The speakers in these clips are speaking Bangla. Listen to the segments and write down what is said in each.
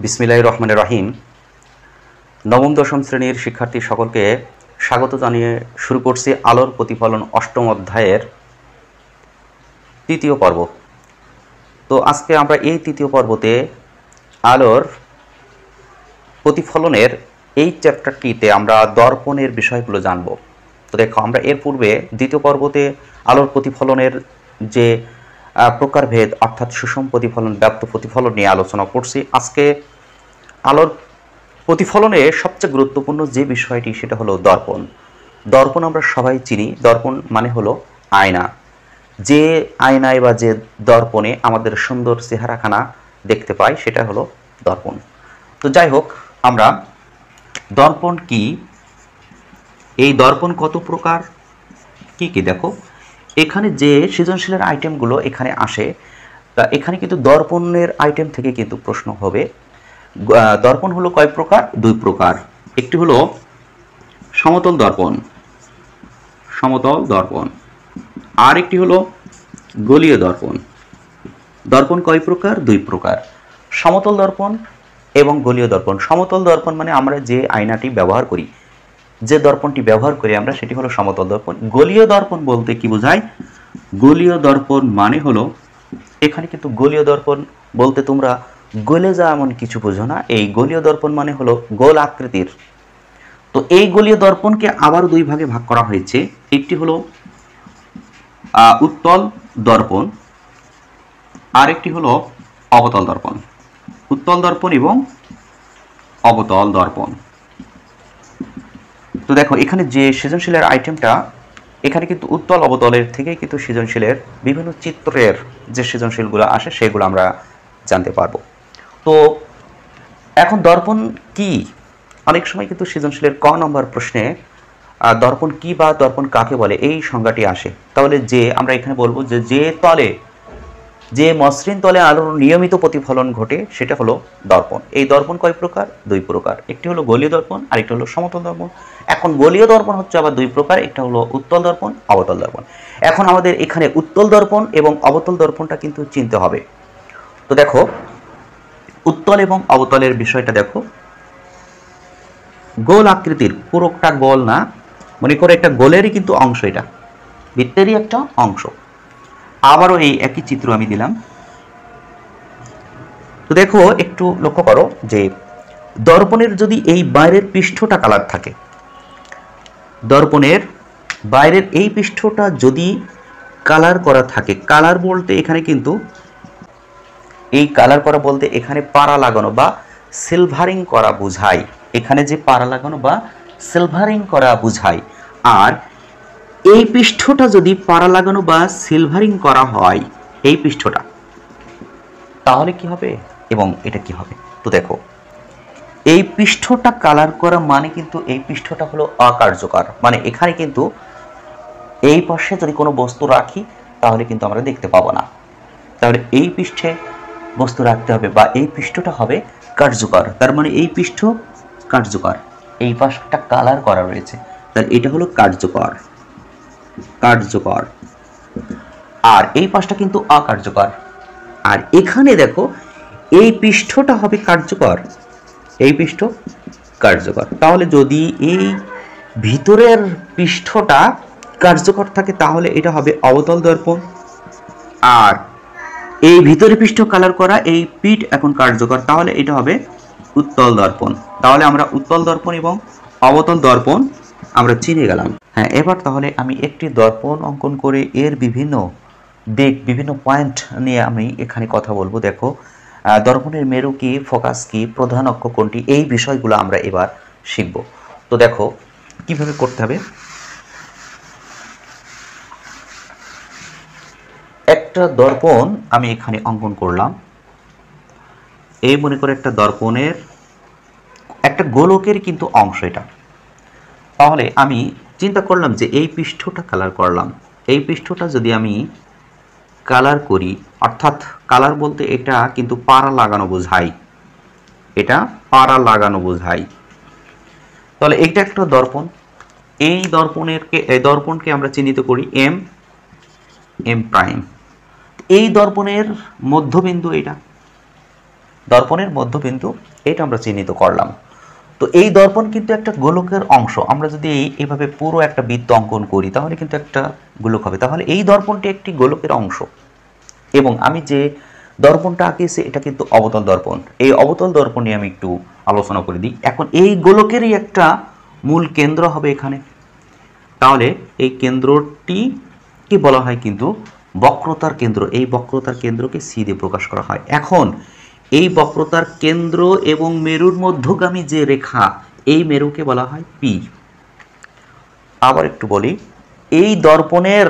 বিসমিল্লাহির রহমানির রহিম। নবম দশম শ্রেণীর শিক্ষার্থী সকলকে স্বাগত জানিয়ে শুরু করছি আলোর প্রতিফলন অষ্টম অধ্যায়ের তৃতীয় পর্ব। তো আজকে আমরা এই তৃতীয় পর্বতে আলোর প্রতিফলনের এই চ্যাপ্টারটিতে আমরা দর্পণের বিষয়গুলো জানব। তো দেখো, আমরা এর পূর্বে দ্বিতীয় পর্বতে আলোর প্রতিফলনের যে প্রকারভেদ অর্থাৎ সুষম প্রতিফলন, ব্যাপ্ত প্রতিফলন নিয়ে আলোচনা করছি। আজকে আলোর প্রতিফলনে সবচেয়ে গুরুত্বপূর্ণ যে বিষয়টি সেটা হলো দর্পণ। দর্পণ আমরা সবাই চিনি। দর্পণ মানে হলো আয়না। যে আয়নায় বা যে দর্পণে আমাদের সুন্দর চেহারাখানা দেখতে পাই সেটা হলো দর্পণ। তো যাই হোক, আমরা দর্পণ কি, এই দর্পণ কত প্রকার, কি কি দেখো এখানে যে সৃজনশীলের আইটেমগুলো এখানে আসে, তা এখানে কিন্তু দর্পণের আইটেম থেকে কিন্তু প্রশ্ন হবে। দর্পণ হলো কয় প্রকার? দুই প্রকার। একটি হলো সমতল দর্পণ, সমতল দর্পণ, আর একটি হলো গোলীয় দর্পণ। দর্পণ কয় প্রকার? দুই প্রকার, সমতল দর্পণ এবং গোলীয় দর্পণ। সমতল দর্পণ মানে আমরা যে আয়নাটি ব্যবহার করি, যে দর্পণটি ব্যবহার করি আমরা, সেটি হলো সমতল দর্পণ। গোলীয় দর্পণ বলতে কি বোঝায়? গোলীয় দর্পণ মানে হলো, এখানে কিন্তু গোলীয় দর্পণ বলতে তোমরা গলে যাওয়া এমন কিছু বোঝো না। এই গোলীয় দর্পণ মানে হলো গোল আকৃতির। তো এই গোলীয় দর্পণকে আবার দুই ভাগে ভাগ করা হয়েছে। একটি হলো উত্তল দর্পণ, আর একটি হলো অবতল দর্পণ। উত্তল দর্পণ এবং অবতল দর্পণ। তো দেখো, এখানে যে সৃজনশীলের আইটেমটা, এখানে কিন্তু উত্তল অবতলের থেকে কিন্তু সৃজনশীলের বিভিন্ন চিত্রের যে সৃজনশীলগুলো আসে সেগুলো আমরা জানতে পারবো। তো এখন দর্পণ কি, অনেক সময় কিন্তু সৃজনশীলের ক নম্বর প্রশ্নে দর্পণ কি বা দর্পণ কাকে বলে এই সংজ্ঞাটি আসে। তাহলে যে আমরা এখানে বলবো যে তলে, যে মসৃণ তলে আলোর নিয়মিত প্রতিফলন ঘটে সেটা হলো দর্পণ। এই দর্পণ কয় প্রকার? দুই প্রকার। একটি হলো গোলীয় দর্পণ, আর একটি হলো সমতল দর্পণ। এখন গোলীয় দর্পণ হচ্ছে আবার দুই প্রকার, একটা হলো উত্তল দর্পণ, অবতল দর্পণ। এখন আমাদের এখানে উত্তল দর্পণ এবং অবতল দর্পণটা কিন্তু চিনতে হবে। তো দেখো, উত্তল এবং অবতলের বিষয়টা দেখো। গোল আকৃতির, পুরোটা গোল না, মনে করে একটা গোলেরই কিন্তু অংশ, এটা বৃত্তেরই একটা অংশ। আবারও এই একই চিত্র আমি দিলাম। তো দেখো, একটু লক্ষ্য করো যে দর্পণের যদি এই বাইরের পৃষ্ঠটা কালার থাকে, দর্পণের বাইরের এই পৃষ্ঠটা যদি কালার করা থাকে, কালার বলতে এখানে কিন্তু এই কালার করা বলতে এখানে পাড়া লাগানো বা সিলভারিং করা বোঝায়। এখানে যে পাড়া লাগানো বা সিলভারিং করা বোঝায়। আর এই পৃষ্ঠটা যদি পাড়া লাগানো বা সিলভারিং করা হয়, এই পৃষ্ঠটা, তাহলে কি হবে এবং এটা কি হবে? তো দেখো, এই পৃষ্ঠটা কালার করা মানে কিন্তু এই পৃষ্ঠটা হলো অকার্যকর। মানে এখানে কিন্তু এই পাশে যদি কোনো বস্তু রাখি তাহলে কিন্তু আমরা দেখতে পাবো না। তাহলে এই পৃষ্ঠে বস্তু রাখতে হবে বা এই পৃষ্ঠটা হবে কার্যকর। তার মানে এই পৃষ্ঠ কার্যকর, এই পাশটা কালার করা রয়েছে, তাহলে এটা হলো কার্যকর, কার্যকর। আর এই পাশটা কিন্তু অকার্যকর। আর এখানে দেখো, এই পৃষ্ঠটা হবে কার্যকর, এই পৃষ্ঠ কার্যকর। তাহলে যদি এই ভিতরের পৃষ্ঠটা কার্যকর থাকে তাহলে এটা হবে অবতল দর্পণ। আর এই ভিতরের পৃষ্ঠ কালার করা, এই পিঠ এখন কার্যকর, তাহলে এটা হবে উত্তল দর্পণ। তাহলে আমরা উত্তল দর্পণ এবং অবতল দর্পণ আমরা চিনে গেলাম। হ্যাঁ, এবার তাহলে আমি একটি দর্পণ অঙ্কন করে এর বিভিন্ন দিক, বিভিন্ন পয়েন্ট নিয়ে আমি এখানে কথা বলবো। দেখো, দর্পণের মেরু কি, ফোকাস কি, প্রধান অক্ষ কোনটি, এই বিষয়গুলো আমরা এবার শিখব। তো দেখো কিভাবে করতে হবে। একটা দর্পণ আমি এখানে অঙ্কন করলাম। এই মনে করে একটা দর্পণের একটা গোলকের কিন্তু অংশ এটা। তাহলে আমি চিন্তা করলাম যে এই পৃষ্ঠটা কালার করলাম, এই পৃষ্ঠটা যদি আমি কালার করি, অর্থাৎ কালার বলতে এটা কিন্তু পাড়া লাগানো বোঝায়, এটা পাড়া লাগানো বোঝায়। তাহলে এইটা একটা দর্পণ। এই দর্পণকে আমরা চিহ্নিত করি এম, এম প্রাইম। এই দর্পণের মধ্যবিন্দু এটা, দর্পণের মধ্যবিন্দু এটা আমরা চিহ্নিত করলাম। তো এই দর্পণ কিন্তু একটা গোলকের অংশ। আমরা যদি এইভাবে পুরো একটা বৃত্ত অঙ্কন করি তাহলে কিন্তু একটা গোলক হবে। তাহলে এই দর্পণটি একটি গোলকের অংশ এবং আমি যে দর্পণটা আঁকিয়েছি এটা কিন্তু অবতল দর্পণ। এই অবতল দর্পণ নিয়ে আমি একটু আলোচনা করে দিই। এখন এই গোলকেরই একটা মূল কেন্দ্র হবে এখানে। তাহলে এই কেন্দ্রটি কি বলা হয় কিন্তু বক্রতার কেন্দ্র। এই বক্রতার কেন্দ্রকে সি দিয়ে প্রকাশ করা হয়। এখন এই বক্রতার কেন্দ্র এবং মেরুর মধ্যগামী যে রেখা এই মেরুকে বলা হয় পি। আবার একটু বলি, এই দর্পণের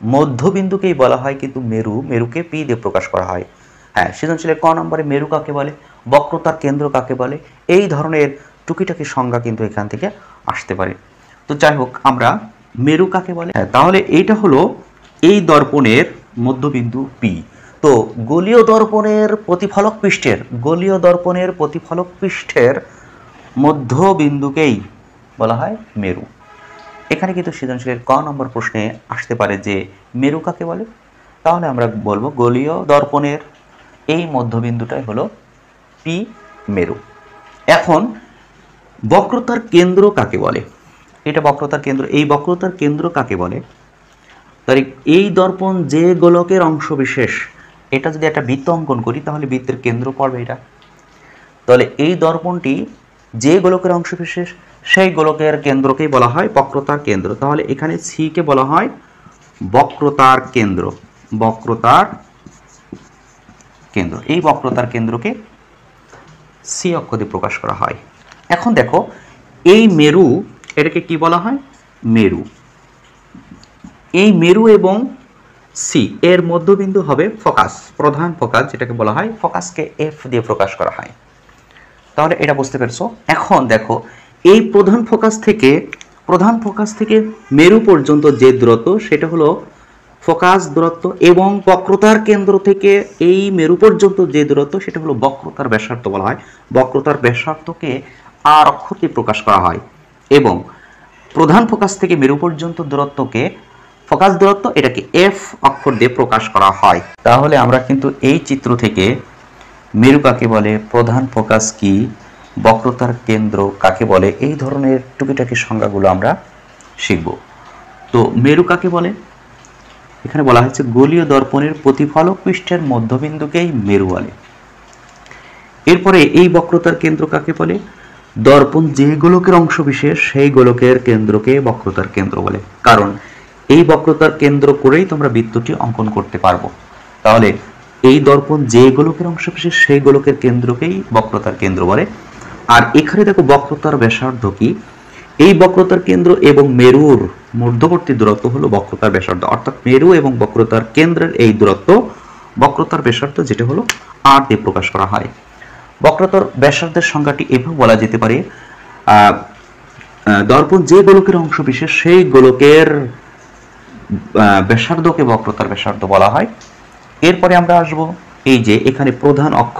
মধ্যবিন্দুকেই বলা হয় কিন্তু মেরু। মেরুকে পি দিয়ে প্রকাশ করা হয়। হ্যাঁ, সৃজনশীলের ক নম্বরে মেরু কাকে বলে, বক্রতার কেন্দ্র কাকে বলে, এই ধরনের টুকিটাকি সংজ্ঞা কিন্তু এখান থেকে আসতে পারে। তো যাই হোক, আমরা মেরু কাকে বলে, হ্যাঁ, তাহলে এইটা হলো এই দর্পণের মধ্যবিন্দু পি। তো গোলীয় দর্পণের প্রতিফলক পৃষ্ঠের মধ্যবিন্দুকেই বলা হয় মেরু। এখানে কিন্তু সৃজনশীলের ক নম্বর প্রশ্নে আসতে পারে যে মেরু কাকে বলে। তাহলে আমরা বলবো গোলীয় দর্পণের এই মধ্যবিন্দুটাই হলো পি, মেরু। এখন বক্রতার কেন্দ্র কাকে বলে, এটা বক্রতার কেন্দ্র। এই বক্রতার কেন্দ্র কাকে বলে, তাই এই দর্পণ যে গোলকের অংশ বিশেষ, এটা যদি একটা বৃত্ত অঙ্কন করি তাহলে বৃত্তের কেন্দ্র পড়বে এটা। তাহলে এই দর্পণটি যে গোলকের অংশ বিশেষ সেই গোলকের কেন্দ্রকেই বলা হয় বক্রতার কেন্দ্র। তাহলে এখানে সি কে বলা হয় বক্রতার কেন্দ্র। বক্রতার কেন্দ্র, এই বক্রতার কেন্দ্রকে সি অক্ষর দিয়ে প্রকাশ করা হয়। এখন দেখো, এই মেরু, এটাকে কি বলা হয়, মেরু। এই মেরু এবং সি এর মধ্যবিন্দু হবে ফোকাস, প্রধান ফোকাস যেটাকে বলা হয়। ফোকাসকে এফ দিয়ে প্রকাশ করা হয়। তাহলে এটা বুঝতে পেরেছো। এখন দেখো, এই প্রধান ফোকাস থেকে মেরু পর্যন্ত যে দূরত্ব সেটা হলো ফোকাস দূরত্ব, এবং বক্রতার কেন্দ্র থেকে এই মেরু পর্যন্ত যে দূরত্ব সেটা হলো বক্রতার ব্যাসার্ধ বলা হয়। বক্রতার ব্যাসার্ধকে আর অক্ষর দিয়ে প্রকাশ করা হয় এবং প্রধান ফোকাস থেকে মেরু পর্যন্ত দূরত্বকে ফোকাস দূরত্ব, এটাকে এফ অক্ষর দিয়ে প্রকাশ করা হয়। তাহলে আমরা কিন্তু এই চিত্র থেকে মেরু কাকে বলে, প্রধান ফোকাস কি, বক্রতার কেন্দ্র কাকে বলে, এই ধরনের টুকিটাকি সংজ্ঞাগুলো আমরা শিখব। তো মেরু কাকে বলে, এখানে বলা হয়েছে গোলীয় দর্পণের প্রতিফলক পৃষ্ঠের মধ্যবিন্দুকেই মেরু বলে। এরপরে এই বক্রতার কেন্দ্র কাকে বলে, দর্পণ যে গোলকের অংশ বিশেষ সেই গোলকের কেন্দ্রকে বক্রতার কেন্দ্র বলে। কারণ এই বক্রতার কেন্দ্র করেই তোমরা বৃত্তটি অঙ্কন করতে পারবো। তাহলে এই দর্পণ যে গোলকের অংশ বিশেষ সেই গোলকের কেন্দ্রকেই বক্রতার কেন্দ্র বলে। আর এখানে দেখো বক্রতার ব্যাসার্ধ কি, এই বক্রতার কেন্দ্র এবং মেরুর মধ্যবর্তী দূরত্ব হলো বক্রতার ব্যাসার্ধ। অর্থাৎ মেরু এবং বক্রতার কেন্দ্রের এই দূরত্ব বক্রতার ব্যাসার্ধ, যেটা হলো আর দিয়ে প্রকাশ করা হয়। বক্রতার ব্যাসার্ধের সংজ্ঞাটি এভাবে বলা যেতে পারে, দর্পণ যে গোলকের অংশ বিশেষ সেই গোলকের ব্যাসার্ধকে বক্রতার ব্যাসার্ধ বলা হয়। এরপরে আমরা আসব এই যে এখানে প্রধান অক্ষ,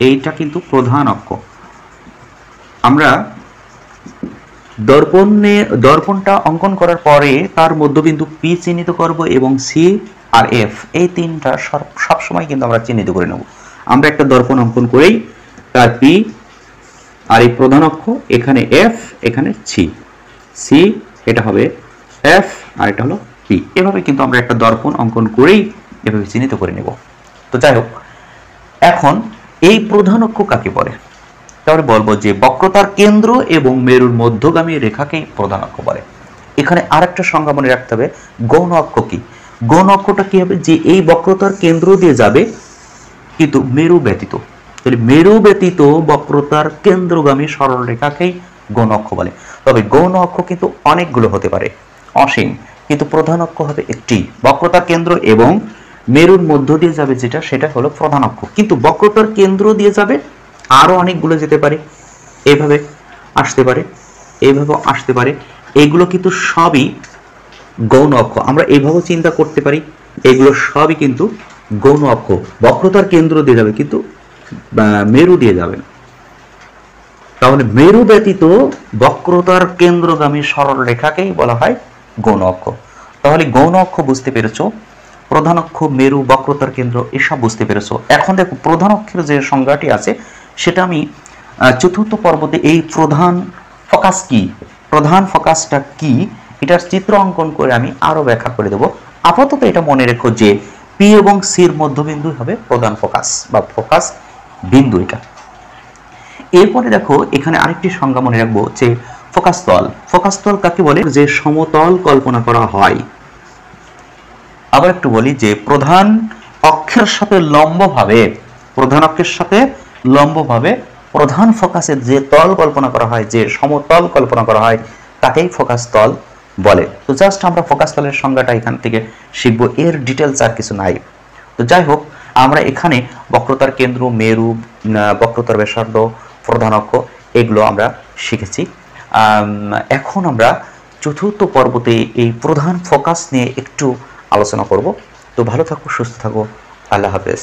এইটা কিন্তু প্রধান অক্ষ। আমরা দর্পণটা অঙ্কন করার পরে তার মধ্যবিন্দু পি চিহ্নিত করব এবং সি আর এফ এই তিনটা সবসময় কিন্তু আমরা চিহ্নিত করে নেব। আমরা একটা দর্পণ অঙ্কন করেই তার পি আর এই প্রধান অক্ষ, এখানে এফ, এখানে সি, এটা হবে এফ আর এটা হলো পি। এভাবে কিন্তু আমরা একটা দর্পণ অঙ্কন করেই এভাবে চিহ্নিত করে নেব। তো যাই হোক, এখন এই প্রধান অক্ষ কাকে বলে, তাহলে বলবো যে বক্রতার কেন্দ্র এবং মেরুর মধ্যগামী রেখাকেই প্রধান অক্ষ বলে। এখানে আরেকটা সংজ্ঞা মনে রাখতে হবে, গৌণ অক্ষ কি। গৌণ অক্ষটা কি হবে, যে এই বক্রতার কেন্দ্র দিয়ে যাবে কিন্তু মেরু ব্যতীত। তাহলে মেরু ব্যতীত বক্রতার কেন্দ্রগামী সরল রেখাকেই গৌণ অক্ষ বলে। তবে গৌণ অক্ষ কিন্তু অনেকগুলো হতে পারে, অসীম, কিন্তু প্রধান অক্ষ হবে একটি। বক্রতার কেন্দ্র এবং মেরুর মধ্য দিয়ে যাবে যেটা, সেটা হলো প্রধান অক্ষ। কিন্তু বক্রতার কেন্দ্র দিয়ে যাবে আরো অনেকগুলো যেতে পারে, এইভাবে আসতে পারে, এইভাবেও আসতে পারে। এগুলো কিন্তু সবই গৌণ অক্ষ। আমরা এইভাবে চিন্তা করতে পারি, এগুলো সবই কিন্তু গৌণ অক্ষ। বক্রতার কেন্দ্র দিয়ে যাবে কিন্তু মেরু দিয়ে যাবে না। তাহলে মেরু ব্যতীত বক্রতার কেন্দ্রগামী সরল রেখাকেই বলা হয় গৌণ অক্ষ। তাহলে গৌণ অক্ষ বুঝতে পেরেছো। প্রধান অক্ষ, মেরু, বক্রতার কেন্দ্র এসব বুঝতে পেরেছো। এখন দেখো প্রধান অক্ষের যে সংজ্ঞাটি আছে সেটা আমি চতুর্থ পর্বতে এই প্রধান ফোকাস কি, প্রধান ফোকাসটা কি এটার চিত্র অঙ্কন করে আমি আরো ব্যাখ্যা করে দেব। আপাতত এটা মনে রেখো যে পি এবং সির মধ্যবিন্দু হবে প্রধান ফোকাস বা ফোকাস বিন্দু এটা। এরপরে দেখো এখানে আরেকটি সংজ্ঞা মনে রাখবো যে ফোকাস তল। ফোকাস তল কাকে বলে? যে সমতল কল্পনা করা হয়। আবার একটু বলি যে প্রধান অক্ষের সাথে লম্বভাবে, প্রধান অক্ষের সাথে লম্বভাবে প্রধান ফোকাসের যে তল কল্পনা করা হয়, যে সমতল কল্পনা করা হয় তাকেই ফোকাস তল বলে। তো জাস্ট আমরা ফোকাস তলের সংজ্ঞাটা এখান থেকে শিখবো, এর ডিটেলস আর কিছু নাই। তো যাই হোক, আমরা এখানে বক্রতার কেন্দ্র, মেরু, বক্রতার ব্যাসার্ধ, প্রধান অক্ষ এগুলো আমরা শিখেছি। এখন আমরা চতুর্থ পর্বতে এই প্রধান ফোকাস নিয়ে একটু আলোচনা করব। তো ভালো থাকো, সুস্থ থাকো, আল্লাহ হাফেজ।